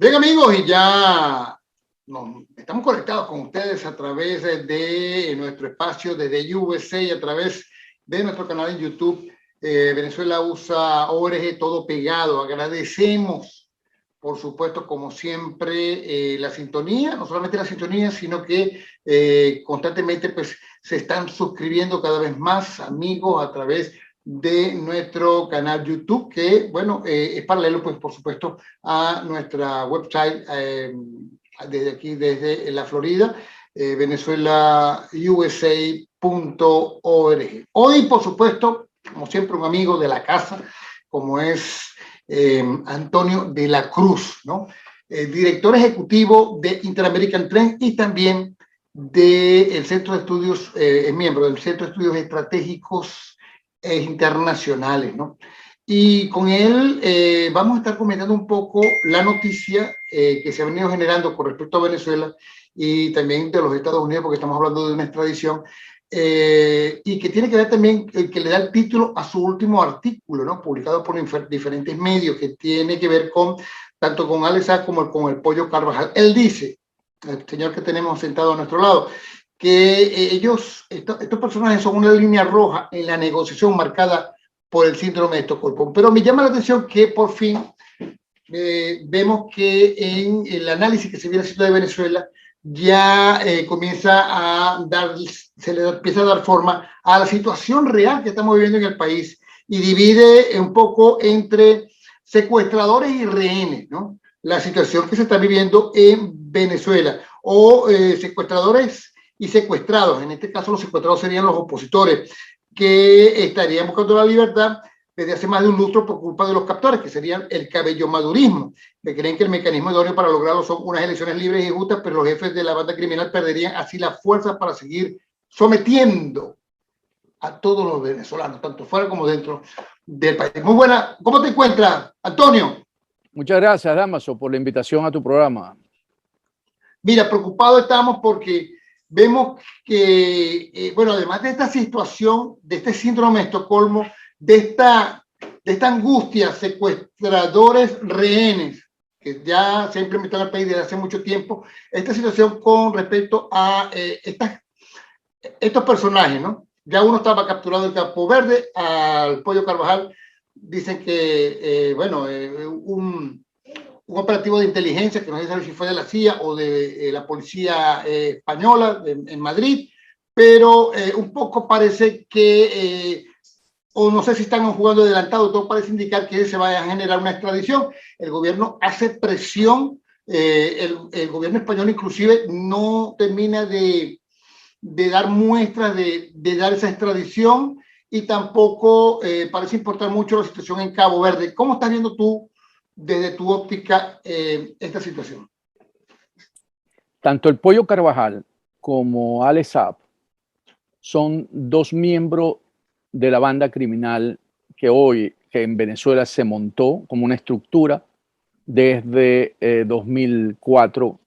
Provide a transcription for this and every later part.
Bien, amigos, y ya estamos conectados con ustedes a través de nuestro espacio desde USA, a través de nuestro canal en YouTube, Venezuela USA ORG, todo pegado. Agradecemos, por supuesto, como siempre, la sintonía, no solamente la sintonía, sino que constantemente pues, se están suscribiendo cada vez más amigos a través de nuestro canal YouTube, que, bueno, es paralelo, pues, por supuesto, a nuestra website desde aquí, desde la Florida, venezuelausa.org. Hoy, por supuesto, como siempre, un amigo de la casa, como es Antonio de la Cruz, ¿no? Director ejecutivo de Interamerican Trend y también del Centro de Estudios, miembro del Centro de Estudios Estratégicos internacionales, ¿no? Y con él vamos a estar comentando un poco la noticia que se ha venido generando con respecto a Venezuela y también de los Estados Unidos, porque estamos hablando de una extradición, y que tiene que ver también, que le da el título a su último artículo, ¿no? Publicado por diferentes medios, que tiene que ver con tanto con Alex Saab como con el Pollo Carvajal. Él dice, el señor que tenemos sentado a nuestro lado, que estos personajes son una línea roja en la negociación marcada por el síndrome de Estocolmo. Pero me llama la atención que por fin vemos que en el análisis que se viene haciendo de Venezuela ya comienza a se le empieza a dar forma a la situación real que estamos viviendo en el país y divide un poco entre secuestradores y rehenes, ¿no? La situación que se está viviendo en Venezuela, o secuestradores y secuestrados. En este caso, los secuestrados serían los opositores que estarían buscando la libertad desde hace más de un lustro por culpa de los captores, que serían el cabellomadurismo, que creen que el mecanismo idóneo para lograrlo son unas elecciones libres y justas, pero los jefes de la banda criminal perderían así la fuerza para seguir sometiendo a todos los venezolanos, tanto fuera como dentro del país. Muy buena. ¿Cómo te encuentras, Antonio? Muchas gracias, Damaso, por la invitación a tu programa. Mira, preocupados estamos porque vemos que, bueno, además de esta situación, de este síndrome de Estocolmo, de esta angustia, secuestradores, rehenes, que ya se ha implementado en el país desde hace mucho tiempo, esta situación con respecto a estos personajes, ¿no? Ya uno estaba capturado en Campo Verde, al Pollo Carvajal, dicen que, bueno, un operativo de inteligencia, que no sé si fue de la CIA o de la policía española en Madrid, pero un poco parece que, o no sé si están jugando adelantado, todo parece indicar que se va a generar una extradición. El gobierno hace presión, el gobierno español inclusive no termina de dar muestras de dar esa extradición, y tampoco parece importar mucho la situación en Cabo Verde. ¿Cómo estás viendo tú, desde tu óptica, esta situación? Tanto el Pollo Carvajal como Alex Saab son dos miembros de la banda criminal que en Venezuela se montó como una estructura desde 2004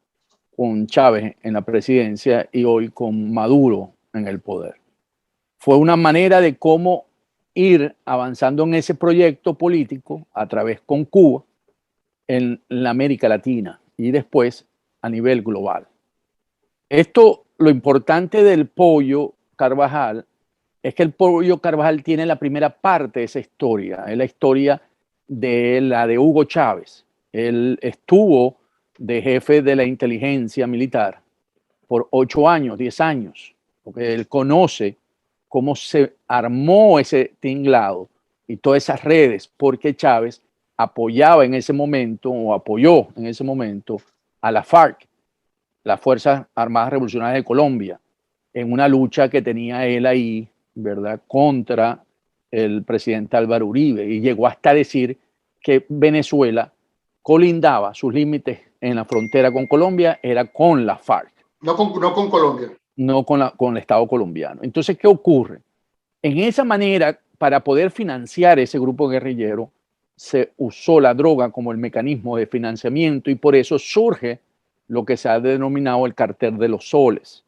con Chávez en la presidencia y hoy con Maduro en el poder. Fue una manera de cómo ir avanzando en ese proyecto político a través con Cuba en la América Latina y después a nivel global. Lo importante del Pollo Carvajal es que el Pollo Carvajal tiene la primera parte de esa historia, es la historia de la de Hugo Chávez. Él estuvo de jefe de la inteligencia militar por 8 años, 10 años, porque él conoce cómo se armó ese tinglado y todas esas redes, porque Chávez apoyaba en ese momento, o apoyó en ese momento, a la FARC, las Fuerzas Armadas Revolucionarias de Colombia, en una lucha que tenía él ahí, ¿verdad?, contra el presidente Álvaro Uribe, y llegó hasta decir que Venezuela colindaba, sus límites en la frontera con Colombia era con la FARC. No con Colombia. No con el Estado colombiano. Entonces, ¿qué ocurre? En esa manera, para poder financiar ese grupo guerrillero, se usó la droga como el mecanismo de financiamiento, y por eso surge lo que se ha denominado el cartel de los soles.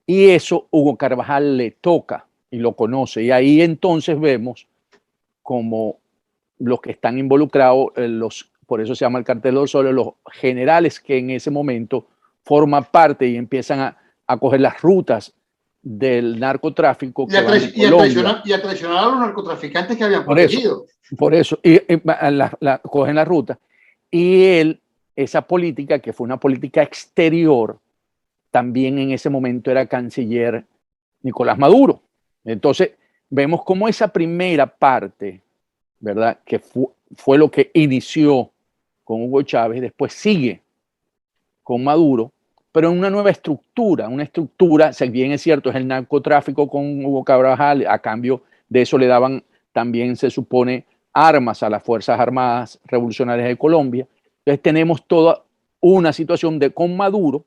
Y eso Hugo Carvajal le toca y lo conoce. Y ahí entonces vemos como los que están involucrados, los por eso se llama el Cartel de los Soles, los generales que en ese momento forman parte y empiezan a coger las rutas del narcotráfico que van de Colombia. Y a traicionar a los narcotraficantes que habían Por protegido. Por eso, cogen la ruta. Y esa política, que fue una política exterior, también en ese momento era canciller Nicolás Maduro. Entonces, vemos cómo esa primera parte, ¿verdad?, que fue lo que inició con Hugo Chávez, después sigue con Maduro, pero en una nueva estructura, si bien es cierto, es el narcotráfico con Hugo Carvajal, a cambio de eso le daban también, se supone, armas a las Fuerzas Armadas Revolucionarias de Colombia. Entonces tenemos toda una situación de con Maduro,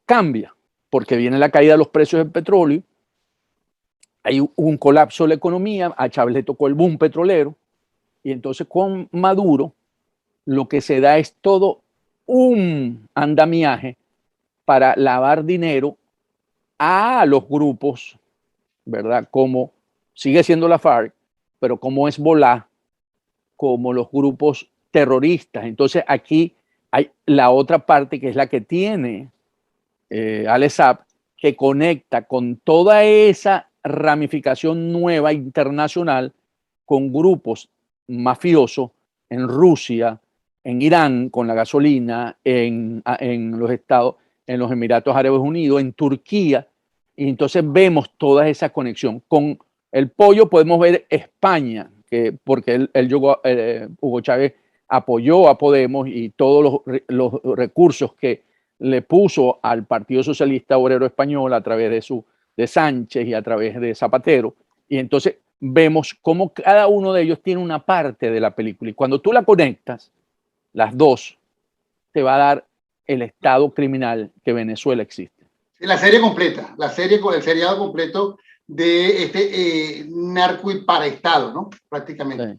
cambia, porque viene la caída de los precios del petróleo, hay un colapso de la economía, a Chávez le tocó el boom petrolero, y entonces con Maduro lo que se da es todo un andamiaje para lavar dinero a los grupos, ¿verdad? Como sigue siendo la FARC, pero como Hezbolá, como los grupos terroristas. Entonces aquí hay la otra parte que es la que tiene Alesab, que conecta con toda esa ramificación nueva internacional con grupos mafiosos en Rusia, en Irán con la gasolina, en los Emiratos Árabes Unidos, en Turquía, y entonces vemos toda esa conexión. Con el pollo podemos ver España, porque Hugo Chávez apoyó a Podemos y todos los recursos que le puso al Partido Socialista Obrero Español a través de Sánchez y a través de Zapatero, y entonces vemos cómo cada uno de ellos tiene una parte de la película, y cuando tú la conectas, las dos, te va a dar el estado criminal que Venezuela existe. La serie completa, el seriado completo de este narco y paraestado, ¿no? Prácticamente. Sí.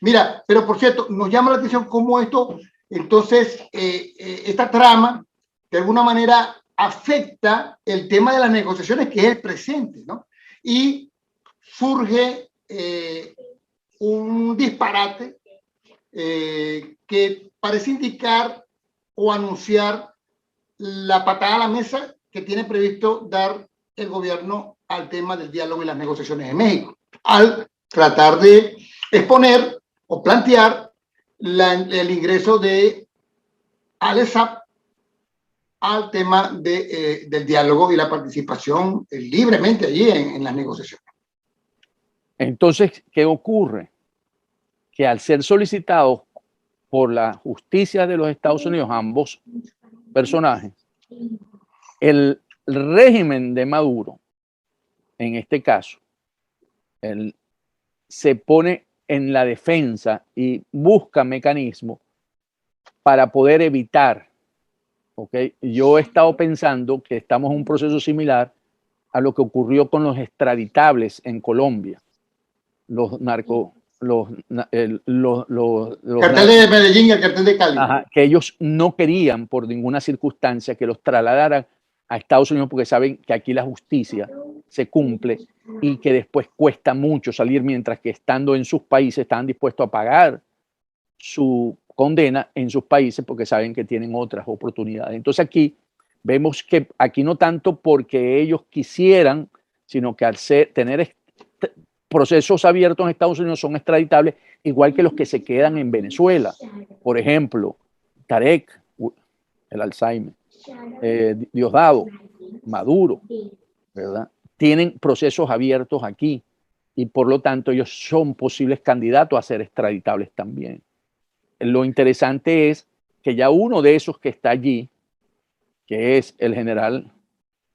Mira, pero por cierto, nos llama la atención cómo esto, entonces, esta trama, de alguna manera afecta el tema de las negociaciones, que es el presente, ¿no? Y surge un disparate que parece indicar o anunciar la patada a la mesa que tiene previsto dar el gobierno al tema del diálogo y las negociaciones en México, al tratar de exponer o plantear el ingreso de Alesab al tema del diálogo y la participación libremente allí en las negociaciones. Entonces, ¿qué ocurre? Que al ser solicitados por la justicia de los Estados Unidos, ambos personajes, el régimen de Maduro, en este caso, se pone en la defensa y busca mecanismos para poder evitar, ¿okay? Yo he estado pensando que estamos en un proceso similar a lo que ocurrió con los extraditables en Colombia, los narcos. Cartel de Medellín y el cartel de Cali. Ajá, que ellos no querían por ninguna circunstancia que los trasladaran a Estados Unidos porque saben que aquí la justicia se cumple y que después cuesta mucho salir, mientras que estando en sus países están dispuestos a pagar su condena en sus países porque saben que tienen otras oportunidades. Entonces aquí vemos que aquí no tanto porque ellos quisieran, sino que al tener procesos abiertos en Estados Unidos son extraditables, igual que los que se quedan en Venezuela. Por ejemplo, Tarek, el Alzheimer, Diosdado, Maduro, ¿verdad? Tienen procesos abiertos aquí y por lo tanto ellos son posibles candidatos a ser extraditables también. Lo interesante es que ya uno de esos que está allí, que es el general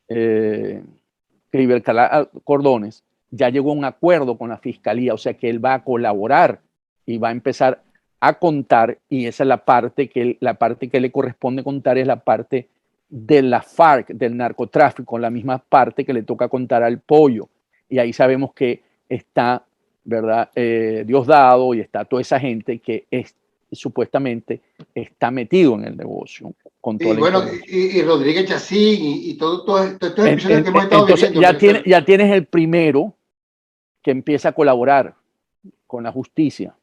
Cliver Cordones, ya llegó a un acuerdo con la fiscalía, o sea que él va a colaborar y va a empezar a contar, y esa es la parte que le corresponde contar, es la parte de la FARC, del narcotráfico, la misma parte que le toca contar al pollo, y ahí sabemos que está, ¿verdad? Diosdado y está toda esa gente que supuestamente está metido en el negocio. Con toda y Rodríguez Chacín y todas estas expresiones que hemos estado entonces viviendo. Ya tienes el primero que empieza a colaborar con la justicia,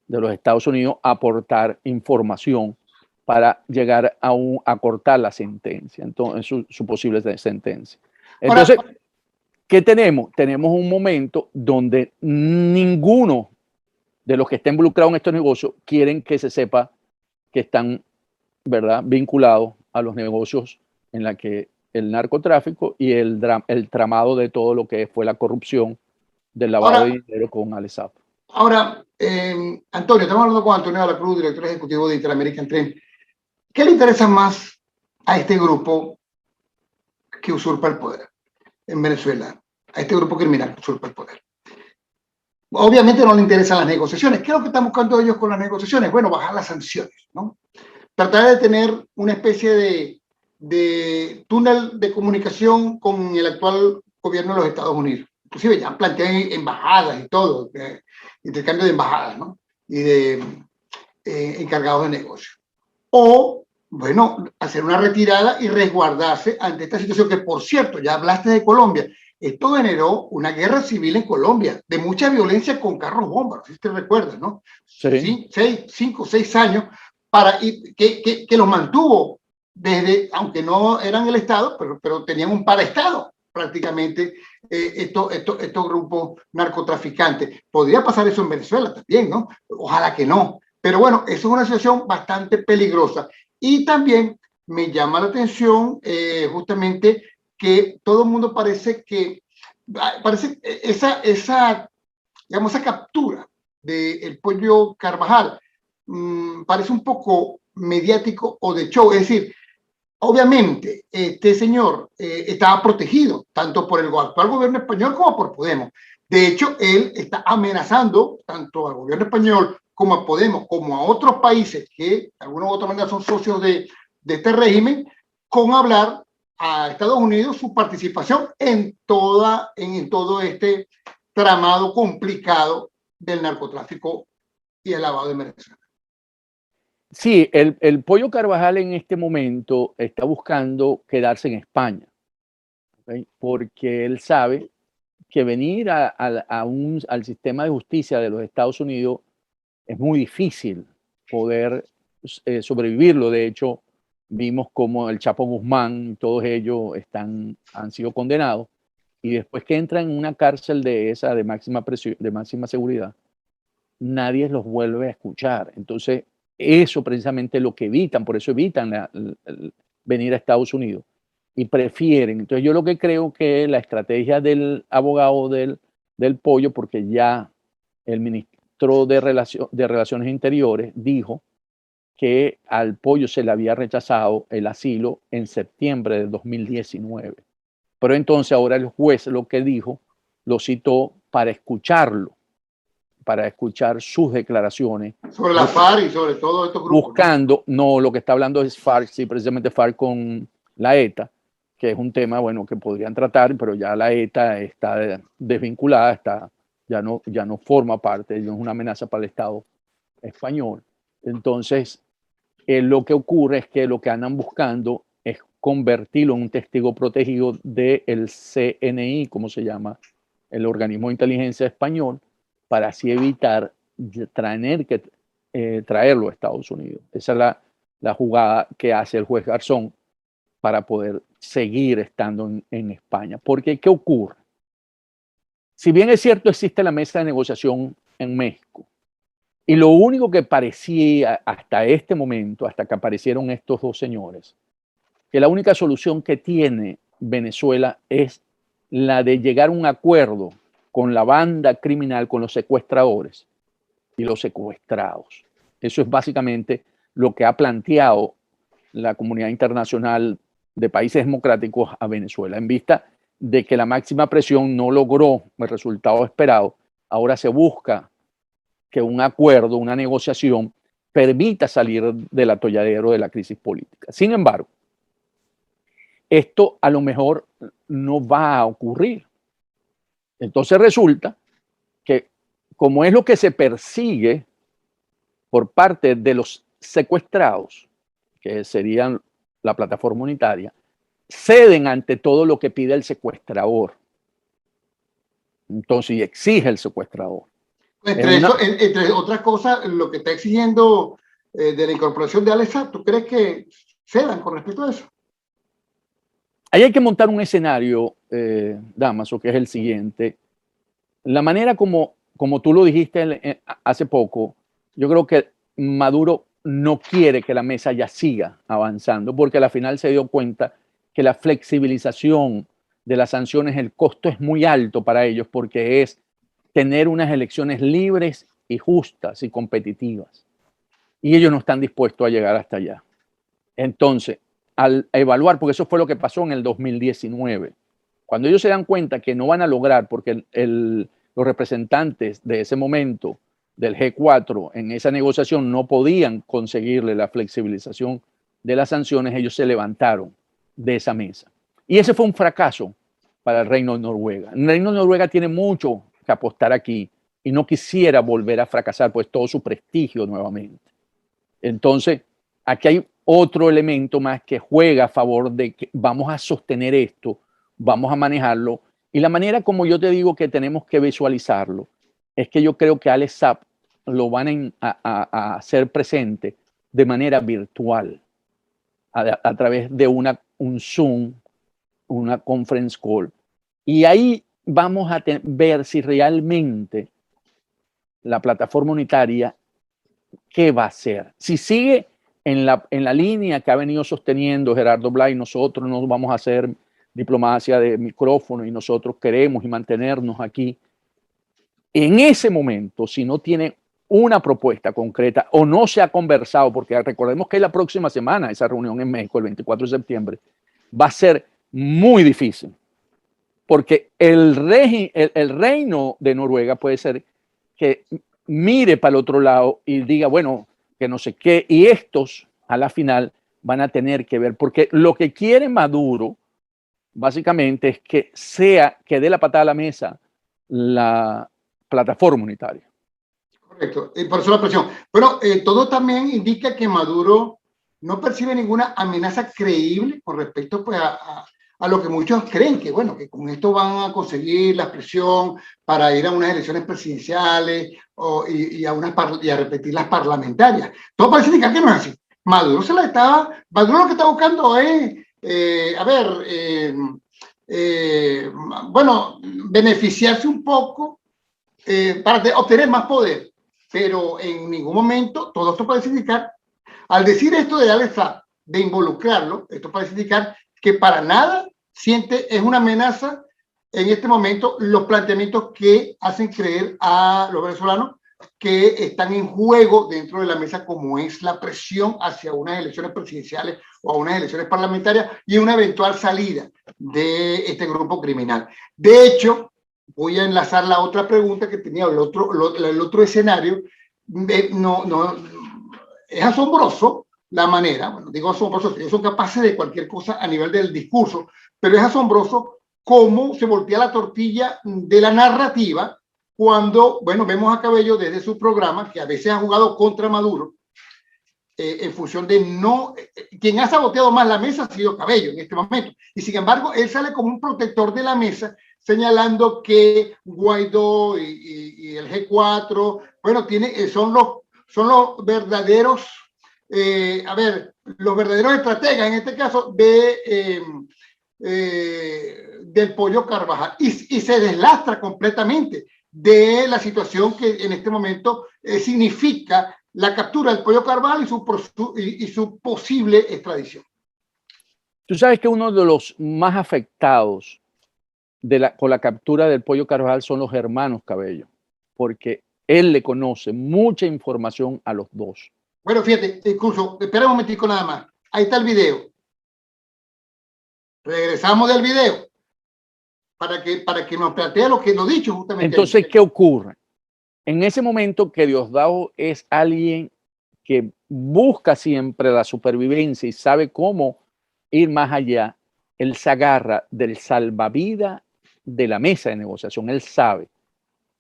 de los Estados Unidos a aportar información para llegar a cortar la sentencia, entonces su posible sentencia. Entonces, Ahora, ¿qué tenemos? Tenemos un momento donde ninguno de los que estén involucrados en estos negocios quieren que se sepa que están, ¿verdad?, vinculados a los negocios en la que el narcotráfico y el tramado de todo lo que fue la corrupción del lavado de ahora, dinero con Alex Saab. ahora Antonio, estamos hablando con Antonio de la Cruz, director ejecutivo de Interamerican Trend. ¿Qué le interesa más a este grupo que usurpa el poder en Venezuela? A este grupo criminal que usurpa el poder. Obviamente no le interesan las negociaciones. ¿Qué es lo que están buscando ellos con las negociaciones? Bueno, bajar las sanciones, ¿no? Tratar de tener una especie de túnel de comunicación con el actual gobierno de los Estados Unidos. Inclusive ya plantean embajadas y todo, intercambio de embajadas, ¿no? Y de encargados de negocio. O, bueno, hacer una retirada y resguardarse ante esta situación que, por cierto, ya hablaste de Colombia. Esto generó una guerra civil en Colombia, de mucha violencia con carros bombas, si te recuerdas, ¿no? Sí. 5 o 6 años para, que los mantuvo desde, aunque no eran el Estado, pero tenían un paraestado prácticamente estos grupos narcotraficantes. Podría pasar eso en Venezuela también, ¿no? Ojalá que no. Pero bueno, eso es una situación bastante peligrosa. Y también me llama la atención justamente que todo el mundo parece digamos, esa captura del pollo Carvajal parece un poco mediático o de show. Es decir, obviamente este señor estaba protegido tanto por el actual gobierno español como por Podemos. De hecho, él está amenazando tanto al gobierno español como a Podemos, como a otros países que de alguna u otra manera son socios de este régimen, con hablar a Estados Unidos su participación en todo este tramado complicado del narcotráfico y el lavado de Venezuela. Sí, el pollo Carvajal en este momento está buscando quedarse en España, ¿okay? Porque él sabe que venir al sistema de justicia de los Estados Unidos es muy difícil poder sobrevivirlo. De hecho, vimos como el Chapo Guzmán y todos ellos han sido condenados, y después que entran en una cárcel de esa de máxima presión, de máxima seguridad, nadie los vuelve a escuchar. Entonces, eso precisamente es lo que evitan, por eso evitan venir a Estados Unidos y prefieren. Entonces, yo lo que creo que la estrategia del abogado del pollo, porque ya el ministro de Relaciones Interiores dijo que al pollo se le había rechazado el asilo en septiembre de 2019. Pero entonces ahora el juez lo que dijo, lo citó para escucharlo, para escuchar sus declaraciones. Sobre la FARC y sobre todo estos grupos. Buscando, no, lo que está hablando es FARC, sí, precisamente FARC con la ETA, que es un tema, bueno, que podrían tratar, pero ya la ETA está desvinculada, ya no forma parte, no es una amenaza para el Estado español. Entonces, lo que ocurre es que lo que andan buscando es convertirlo en un testigo protegido del CNI, como se llama, el organismo de inteligencia español, para así evitar traerlo a Estados Unidos. Esa es la jugada que hace el juez Garzón para poder seguir estando en España. Porque, ¿qué ocurre? Si bien es cierto, existe la mesa de negociación en México, y lo único que parecía hasta este momento, hasta que aparecieron estos dos señores, que la única solución que tiene Venezuela es la de llegar a un acuerdo con la banda criminal, con los secuestradores y los secuestrados. Eso es básicamente lo que ha planteado la comunidad internacional de países democráticos a Venezuela. En vista de que la máxima presión no logró el resultado esperado, ahora se busca que un acuerdo, una negociación, permita salir del atolladero de la crisis política. Sin embargo, esto a lo mejor no va a ocurrir. Entonces resulta que, como es lo que se persigue por parte de los secuestrados, que serían la plataforma unitaria, ceden ante todo lo que pide el secuestrador. Entonces, y exige el secuestrador. Entre otras cosas, lo que está exigiendo de la incorporación de Alexa, ¿tú crees que cedan con respecto a eso? Ahí hay que montar un escenario, Damaso, que es el siguiente. La manera como tú lo dijiste hace poco, yo creo que Maduro no quiere que la mesa ya siga avanzando, porque al final se dio cuenta que la flexibilización de las sanciones, el costo es muy alto para ellos, porque es tener unas elecciones libres y justas y competitivas. Y ellos no están dispuestos a llegar hasta allá. Entonces, al evaluar, porque eso fue lo que pasó en el 2019, cuando ellos se dan cuenta que no van a lograr, porque los representantes de ese momento del G4 en esa negociación no podían conseguirle la flexibilización de las sanciones, ellos se levantaron de esa mesa. Y ese fue un fracaso para el Reino de Noruega. El Reino de Noruega tiene mucho que apostar aquí y no quisiera volver a fracasar, pues todo su prestigio nuevamente. Entonces, aquí hay otro elemento más que juega a favor de que vamos a sostener esto, vamos a manejarlo. Y la manera como yo te digo que tenemos que visualizarlo es que yo creo que Alex Saab lo van a hacer presente de manera virtual, a través de un Zoom, una conference call. Y ahí vamos a ver si realmente la plataforma unitaria, ¿qué va a hacer? Si sigue en la línea que ha venido sosteniendo Gerardo Blay, nosotros no vamos a hacer diplomacia de micrófono y nosotros queremos y mantenernos aquí. En ese momento, si no tiene una propuesta concreta o no se ha conversado, porque recordemos que la próxima semana, esa reunión en México, el 24 de septiembre, va a ser muy difícil, porque el reino de Noruega puede ser que mire para el otro lado y diga, bueno, que no sé qué, y estos a la final van a tener que ver, porque lo que quiere Maduro básicamente es que dé la patada a la mesa la plataforma unitaria. Correcto, por eso la presión. Bueno, todo también indica que Maduro no percibe ninguna amenaza creíble con respecto pues, a lo que muchos creen, que bueno, que con esto van a conseguir la presión para ir a unas elecciones presidenciales y a repetir las parlamentarias. Todo parece indicar que no es así. Maduro lo que está buscando es, bueno, beneficiarse un poco para obtener más poder, pero en ningún momento todo esto parece indicar, al decir esto de Alex Saab, de involucrarlo, esto parece indicar que para nada siente es una amenaza en este momento los planteamientos que hacen creer a los venezolanos que están en juego dentro de la mesa, como es la presión hacia unas elecciones presidenciales o a unas elecciones parlamentarias y una eventual salida de este grupo criminal. De hecho, voy a enlazar la otra pregunta que tenía, el otro escenario. Es asombroso la manera, bueno, digo asombroso, ellos son capaces de cualquier cosa a nivel del discurso, pero es asombroso cómo se voltea la tortilla de la narrativa cuando, bueno, vemos a Cabello desde su programa, que a veces ha jugado contra Maduro, en función de no, quien ha saboteado más la mesa ha sido Cabello en este momento, y sin embargo, él sale como un protector de la mesa, señalando que Guaidó y el G4, bueno, son los verdaderos, los verdaderos estrategas, en este caso, del Pollo Carvajal, y se deslastra completamente de la situación que en este momento significa la captura del Pollo Carvajal y su posible extradición. Tú sabes que uno de los más afectados con la captura del Pollo Carvajal son los hermanos Cabello, porque él le conoce mucha información a los dos. Bueno, fíjate, incluso, espera un momentico nada más. Ahí está el video. Regresamos del video para que nos plantee lo que nos dicho justamente. Entonces, ¿qué ocurre? En ese momento que Diosdado es alguien que busca siempre la supervivencia y sabe cómo ir más allá, él se agarra del salvavidas de la mesa de negociación. Él sabe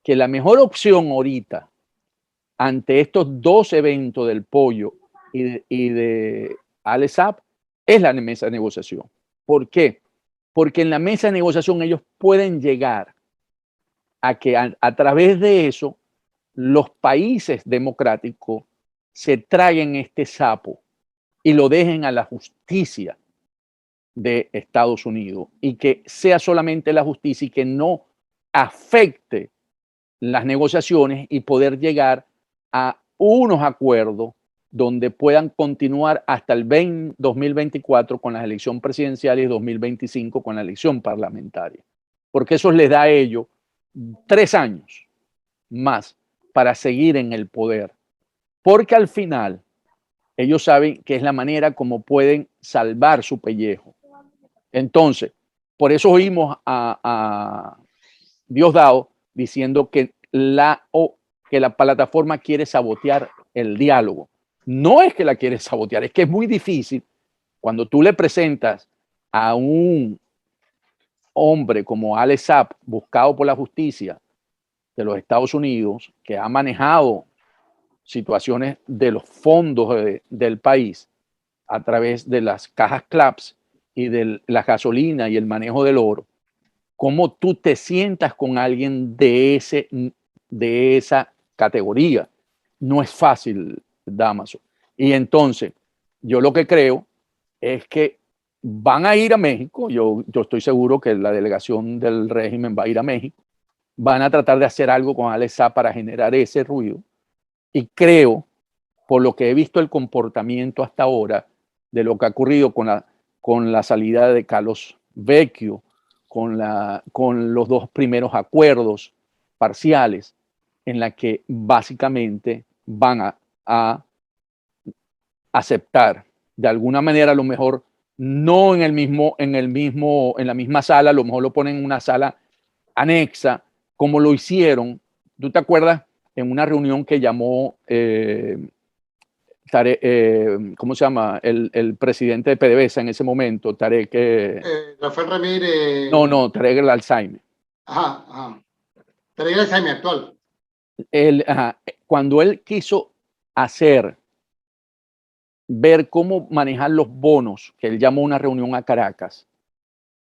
que la mejor opción ahorita ante estos dos eventos del Pollo y de Alex Saab es la mesa de negociación. ¿Por qué? Porque en la mesa de negociación ellos pueden llegar a que a través de eso los países democráticos se traguen este sapo y lo dejen a la justicia de Estados Unidos y que sea solamente la justicia y que no afecte las negociaciones y poder llegar a unos acuerdos donde puedan continuar hasta el 2024 con las elecciones presidenciales y 2025 con la elección parlamentaria. Porque eso les da a ellos 3 años más para seguir en el poder. Porque al final ellos saben que es la manera como pueden salvar su pellejo. Entonces, por eso oímos a Diosdado diciendo que la plataforma quiere sabotear el diálogo. No es que la quiere sabotear, es que es muy difícil cuando tú le presentas a un hombre como Alex Saab, buscado por la justicia de los Estados Unidos, que ha manejado situaciones de los fondos del país a través de las cajas CLAPS y de la gasolina y el manejo del oro, cómo tú te sientas con alguien de esa categoría. No es fácil, Damaso. Y entonces, yo lo que creo es que van a ir a México. Yo estoy seguro que la delegación del régimen va a ir a México. Van a tratar de hacer algo con Alex Saab para generar ese ruido. Y creo, por lo que he visto el comportamiento hasta ahora, de lo que ha ocurrido con la salida de Carlos Vecchio, con los 2 primeros acuerdos parciales, en la que básicamente van a aceptar de alguna manera, a lo mejor no en la misma sala, a lo mejor lo ponen en una sala anexa, como lo hicieron. ¿Tú te acuerdas en una reunión que llamó ¿cómo se llama? El presidente de PDVSA en ese momento, Tarek. Rafael Ramírez. No, Tarek el Alzheimer. Ajá. Tarek el Alzheimer actual. Cuando él quiso ver cómo manejar los bonos, que él llamó una reunión a Caracas,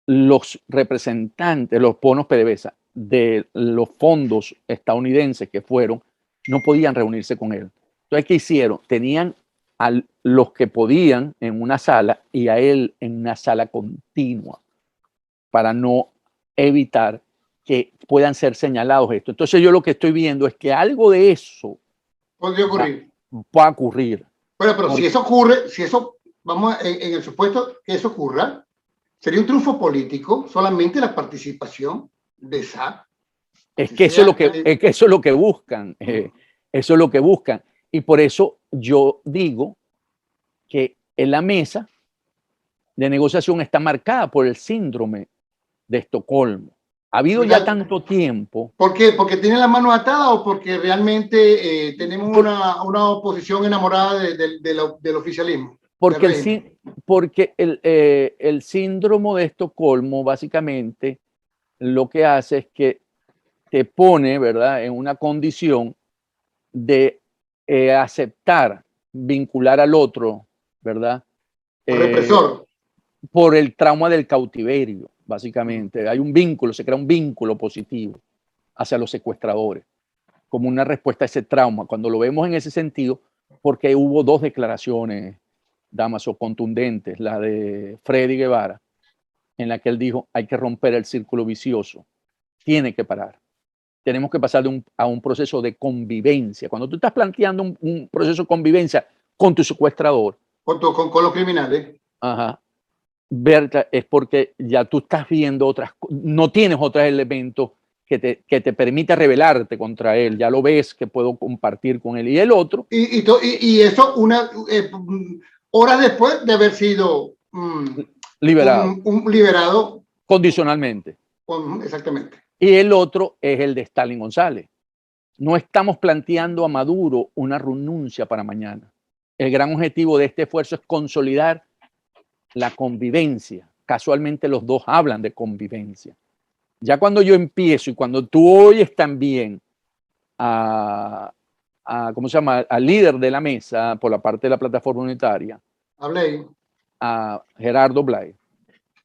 los representantes, los bonos PDVSA de los fondos estadounidenses que fueron, no podían reunirse con él. Entonces, ¿qué hicieron? Tenían a los que podían en una sala y a él en una sala continua para no evitar que puedan ser señalados esto. Entonces yo lo que estoy viendo es que algo de eso podría ocurrir. Va a ocurrir. Bueno, pero si eso ocurre, vamos en el supuesto que eso ocurra, sería un triunfo político solamente la participación de Saab. Es que eso es lo que buscan. Eso es lo que buscan. Y por eso yo digo que en la mesa de negociación está marcada por el síndrome de Estocolmo. Ha habido ya tanto tiempo. ¿Por qué? ¿Porque tienen las manos atadas o porque realmente tenemos una oposición enamorada del oficialismo? Porque el síndrome de Estocolmo básicamente lo que hace es que te pone, ¿verdad?, en una condición de aceptar, vincular al otro, ¿verdad? Represor. Por el trauma del cautiverio, básicamente. Hay un vínculo, se crea un vínculo positivo hacia los secuestradores, como una respuesta a ese trauma. Cuando lo vemos en ese sentido, porque hubo 2 declaraciones, Damaso, contundentes, la de Freddy Guevara, en la que él dijo, hay que romper el círculo vicioso, tiene que parar. Tenemos que pasar a un proceso de convivencia. Cuando tú estás planteando un proceso de convivencia con tu secuestrador. Con los criminales. Ajá. Berta, es porque ya tú estás viendo no tienes otros elementos que te permita rebelarte contra él. Ya lo ves que puedo compartir con él. Y el otro. Y eso horas después de haber sido liberado. Liberado. Condicionalmente. Exactamente. Y el otro es el de Stalin González. No estamos planteando a Maduro una renuncia para mañana. El gran objetivo de este esfuerzo es consolidar la convivencia. Casualmente los 2 hablan de convivencia. Ya cuando yo empiezo y cuando tú oyes también ¿cómo se llama?, al líder de la mesa por la parte de la plataforma unitaria, a Gerardo Blay,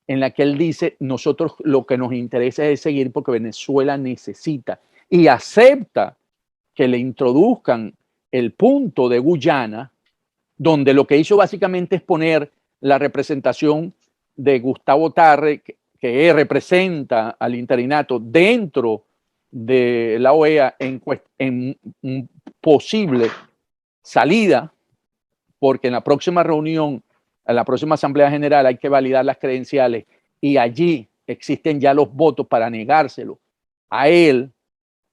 en la que él dice, nosotros lo que nos interesa es seguir porque Venezuela necesita y acepta que le introduzcan el punto de Guyana, donde lo que hizo básicamente es poner la representación de Gustavo Tarre, que representa al interinato dentro de la OEA en posible salida, porque en la próxima reunión, en la próxima Asamblea General hay que validar las credenciales y allí existen ya los votos para negárselo a él,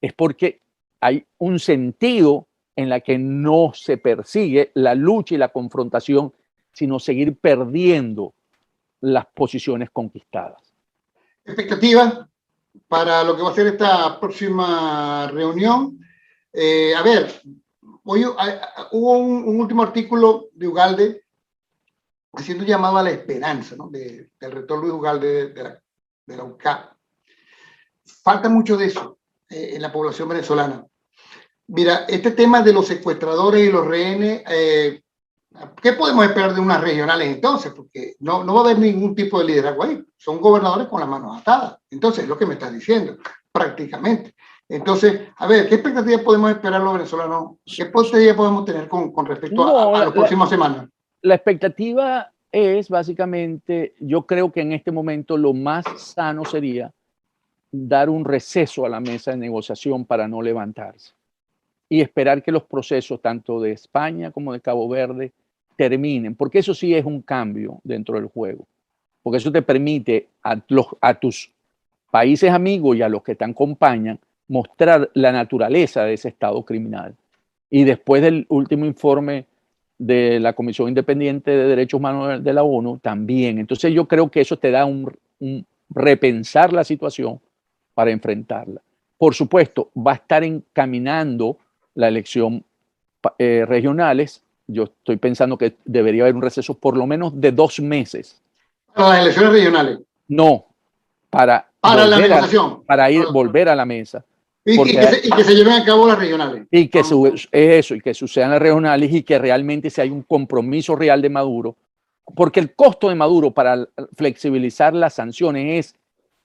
es porque hay un sentido en la que no se persigue la lucha y la confrontación, sino seguir perdiendo las posiciones conquistadas. Expectativas para lo que va a ser esta próxima reunión. A ver, hoy hubo un último artículo de Ugalde haciendo un llamado a la esperanza, ¿no? Del rector Luis Ugalde de la UCA. Falta mucho de eso en la población venezolana. Mira, este tema de los secuestradores y los rehenes, ¿qué podemos esperar de unas regionales entonces? Porque no va a haber ningún tipo de liderazgo ahí. Son gobernadores con las manos atadas. Entonces, es lo que me estás diciendo, prácticamente. Entonces, a ver, ¿qué expectativas podemos esperar los venezolanos? ¿Qué expectativas podemos tener con respecto a las próximas semanas? La expectativa es básicamente, yo creo que en este momento lo más sano sería dar un receso a la mesa de negociación para no levantarse y esperar que los procesos tanto de España como de Cabo Verde terminen, porque eso sí es un cambio dentro del juego, porque eso te permite a tus países amigos y a los que te acompañan mostrar la naturaleza de ese estado criminal. Y después del último informe de la Comisión Independiente de Derechos Humanos de la ONU, también. Entonces yo creo que eso te da un repensar la situación para enfrentarla. Por supuesto, va a estar encaminando la elección regionales. Yo estoy pensando que debería haber un receso por lo menos de 2 meses. ¿Para las elecciones regionales? No, para la negociación. Volver a la mesa. Y que se lleven a cabo las regionales. Y que sucedan las regionales y que realmente si hay un compromiso real de Maduro, porque el costo de Maduro para flexibilizar las sanciones es,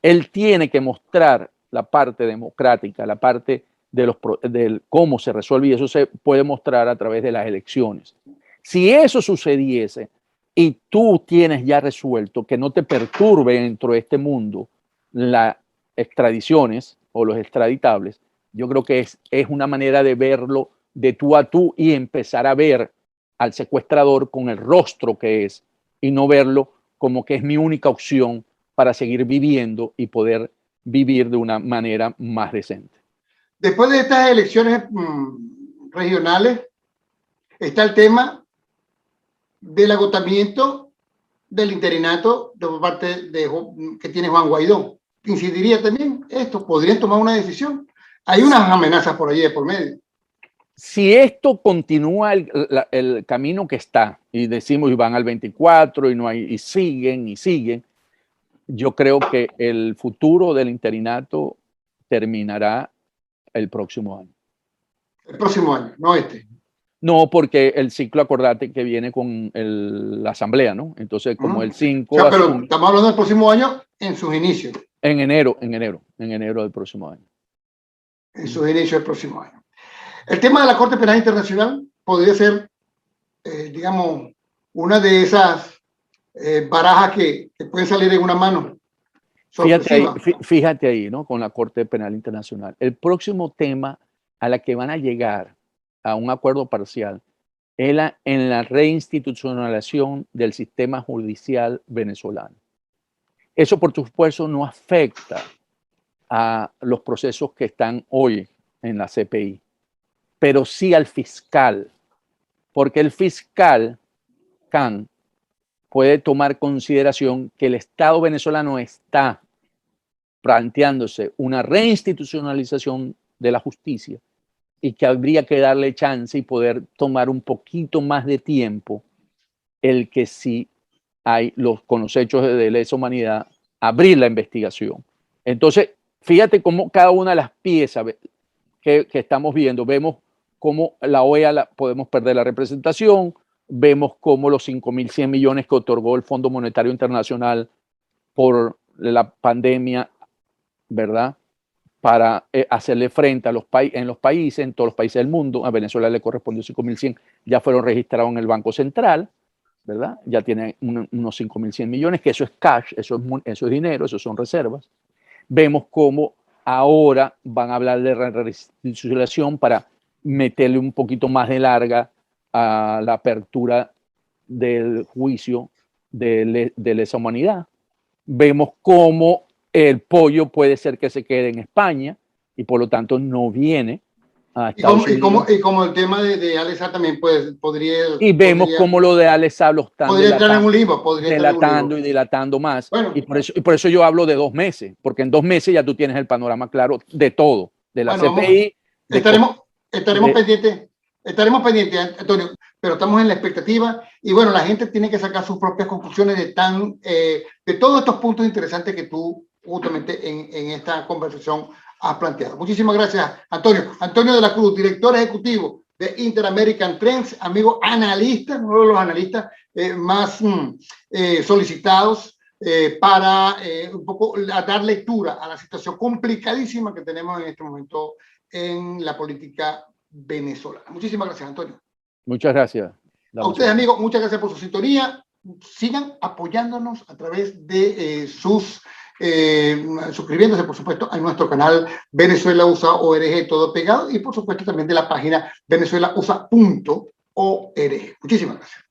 él tiene que mostrar la parte democrática, la parte de cómo se resuelve, y eso se puede mostrar a través de las elecciones. Si eso sucediese y tú tienes ya resuelto que no te perturbe dentro de este mundo las extradiciones o los extraditables, yo creo que es una manera de verlo de tú a tú y empezar a ver al secuestrador con el rostro que es y no verlo como que es mi única opción para seguir viviendo y poder vivir de una manera más decente. Después de estas elecciones regionales está el tema del agotamiento del interinato por parte que tiene Juan Guaidó. ¿Incidiría también esto? ¿Podrían tomar una decisión? Hay unas amenazas por allí de por medio. Si esto continúa el camino que está, y decimos y van al 24 y no hay, y siguen, yo creo que el futuro del interinato terminará el próximo año. El próximo año, no este. No, porque el ciclo, acordate que viene con la asamblea, ¿no? Entonces, como el 5... O sea, pero estamos hablando del próximo año en sus inicios. En enero del próximo año. En sus inicios del próximo año. El tema de la Corte Penal Internacional podría ser, digamos, una de esas barajas que pueden salir en una mano. Fíjate ahí, ¿no? Con la Corte Penal Internacional. El próximo tema a la que van a llegar a un acuerdo parcial es en la reinstitucionalización del sistema judicial venezolano. Eso, por supuesto, no afecta a los procesos que están hoy en la CPI, pero sí al fiscal, porque el fiscal Khan puede tomar consideración que el Estado venezolano está planteándose una reinstitucionalización de la justicia y que habría que darle chance y poder tomar un poquito más de tiempo el que si hay con los hechos de lesa humanidad, abrir la investigación. Entonces, fíjate cómo cada una de las piezas que estamos viendo, vemos cómo la OEA podemos perder la representación, vemos cómo los 5.100 millones que otorgó el Fondo Monetario Internacional por la pandemia, ¿verdad? para hacerle frente a en los países, en todos los países del mundo. A Venezuela le correspondió 5.100, ya fueron registrados en el Banco Central, ¿verdad? Ya tienen unos 5.100 millones, que eso es cash, eso es dinero, eso son reservas. Vemos cómo ahora van a hablar de restitución para meterle un poquito más de larga a la apertura del juicio de lesa humanidad. Vemos cómo el pollo puede ser que se quede en España y por lo tanto no viene a Estados Unidos. Y como el tema de Alex Saab también podría... Y vemos cómo lo de Alex Saab lo están dilatando y dilatando más. Bueno, y por eso yo hablo de 2 meses, porque en 2 meses ya tú tienes el panorama claro de todo, de la CPI. Estaremos pendientes, Antonio, pero estamos en la expectativa y bueno, la gente tiene que sacar sus propias conclusiones de todos estos puntos interesantes que tú justamente en esta conversación has planteado. Muchísimas gracias, Antonio. Antonio de la Cruz, director ejecutivo de Inter-American Trends, amigo analista, uno de los analistas más solicitados para un poco dar lectura a la situación complicadísima que tenemos en este momento en la política venezolana. Muchísimas gracias, Antonio. Muchas gracias. A ustedes, amigos, muchas gracias por su sintonía. Sigan apoyándonos a través de suscribiéndose, por supuesto, a nuestro canal Venezuela USA ORG, todo pegado, y por supuesto también de la página venezuelausa.org. Muchísimas gracias.